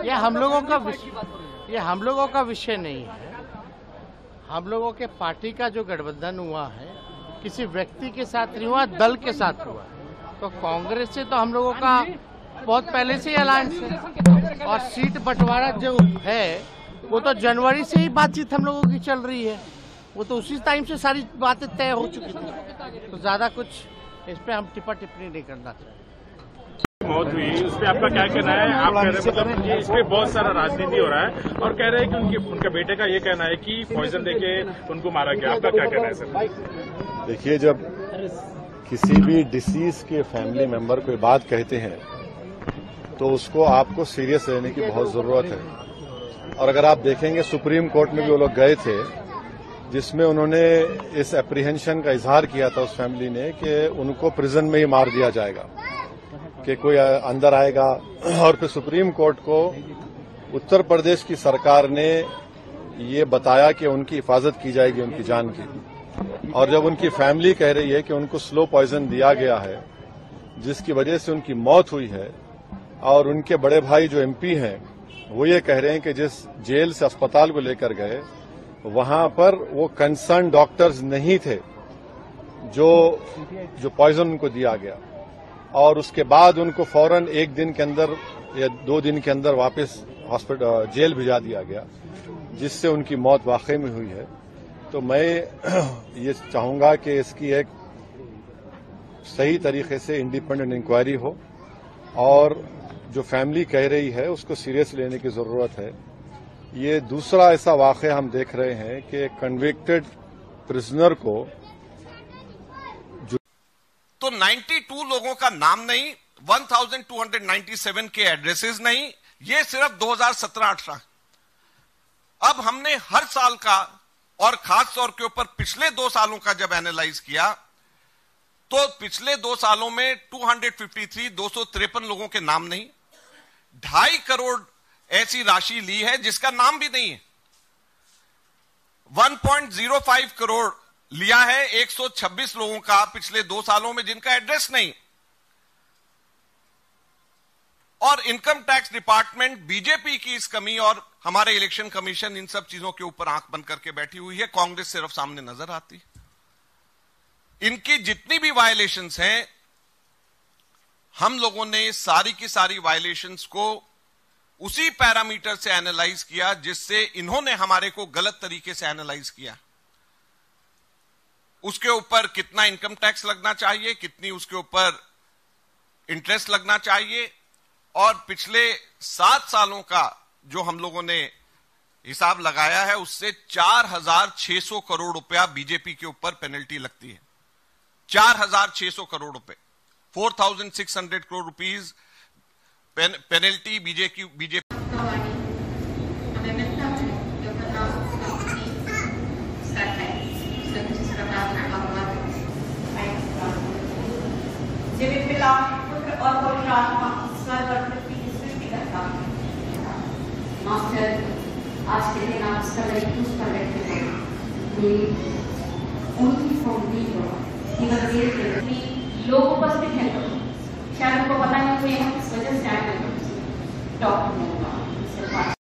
ये हम लोगों का विषय नहीं है। हम लोगों के पार्टी का जो गठबंधन हुआ है किसी व्यक्ति के साथ नहीं हुआ, दल के साथ हुआ। तो कांग्रेस से तो हम लोगों का बहुत पहले से ही अलायंस है, और सीट बंटवारा जो है वो तो जनवरी से ही बातचीत हम लोगों की चल रही है। वो तो उसी टाइम से सारी बातें तय हो चुकी थी, तो ज्यादा कुछ इस पे हम टिप्पणी नहीं करना चाहते। मौत हुई उस पर आपका क्या कहना है? आप कह रहे हैं मतलब इस पे बहुत सारा राजनीति हो रहा है और कह रहे हैं कि उनके बेटे का ये कहना है कि पॉइजन देके उनको मारा गया। आपका क्या कहना है सर? देखिए, जब किसी भी डिसीज के फैमिली मेंबर कोई बात कहते हैं तो उसको आपको सीरियस लेने की बहुत जरूरत है। और अगर आप देखेंगे सुप्रीम कोर्ट में भी वो लोग गए थे जिसमें उन्होंने इस एप्रीहेंशन का इजहार किया था उस फैमिली ने कि उनको प्रिजन में ही मार दिया जाएगा, कि कोई अंदर आएगा। और फिर सुप्रीम कोर्ट को उत्तर प्रदेश की सरकार ने ये बताया कि उनकी हिफाजत की जाएगी, उनकी जान की। और जब उनकी फैमिली कह रही है कि उनको स्लो पॉइजन दिया गया है जिसकी वजह से उनकी मौत हुई है, और उनके बड़े भाई जो एमपी हैं वो ये कह रहे हैं कि जिस जेल से अस्पताल को लेकर गए वहां पर वो कंसर्न डॉक्टर्स नहीं थे जो पॉइजन उनको दिया गया, और उसके बाद उनको फौरन 1 दिन के अंदर या 2 दिन के अंदर वापस हॉस्पिटल जेल भिजा दिया गया, जिससे उनकी मौत वाकई में हुई है। तो मैं ये चाहूंगा कि इसकी एक सही तरीके से इंडिपेंडेंट इंक्वायरी हो, और जो फैमिली कह रही है उसको सीरियस लेने की जरूरत है। ये दूसरा ऐसा वाकया हम देख रहे हैं कि कन्विक्टेड प्रिजनर को तो 92 लोगों का नाम नहीं, 1297 के एड्रेसेस नहीं, ये सिर्फ 2017-18। अब हमने हर साल का और खास तौर के ऊपर पिछले 2 सालों का जब एनालाइज किया तो पिछले 2 सालों में 253 लोगों के नाम नहीं, 2.5 करोड़ ऐसी राशि ली है जिसका नाम भी नहीं है, 1.05 करोड़ लिया है 126 लोगों का पिछले 2 सालों में जिनका एड्रेस नहीं। और इनकम टैक्स डिपार्टमेंट बीजेपी की इस कमी और हमारे इलेक्शन कमीशन इन सब चीजों के ऊपर आंख बंद करके बैठी हुई है। कांग्रेस सिर्फ सामने नजर आती। इनकी जितनी भी वायलेशंस हैं, हम लोगों ने सारी की सारी वायलेशंस को उसी पैरामीटर से एनालाइज किया जिससे इन्होंने हमारे को गलत तरीके से एनालाइज किया। उसके ऊपर कितना इनकम टैक्स लगना चाहिए, कितनी उसके ऊपर इंटरेस्ट लगना चाहिए, और पिछले 7 सालों का जो हम लोगों ने हिसाब लगाया है उससे 4,600 करोड़ रुपया बीजेपी के ऊपर पेनल्टी लगती है। 4,600 करोड़ रुपए, 4,600 crore rupees penalty BJP master आज के दिन आप उनकी लोग उपस्थित हैं, शायद उनको पता नहीं किस वजह से डॉक्टर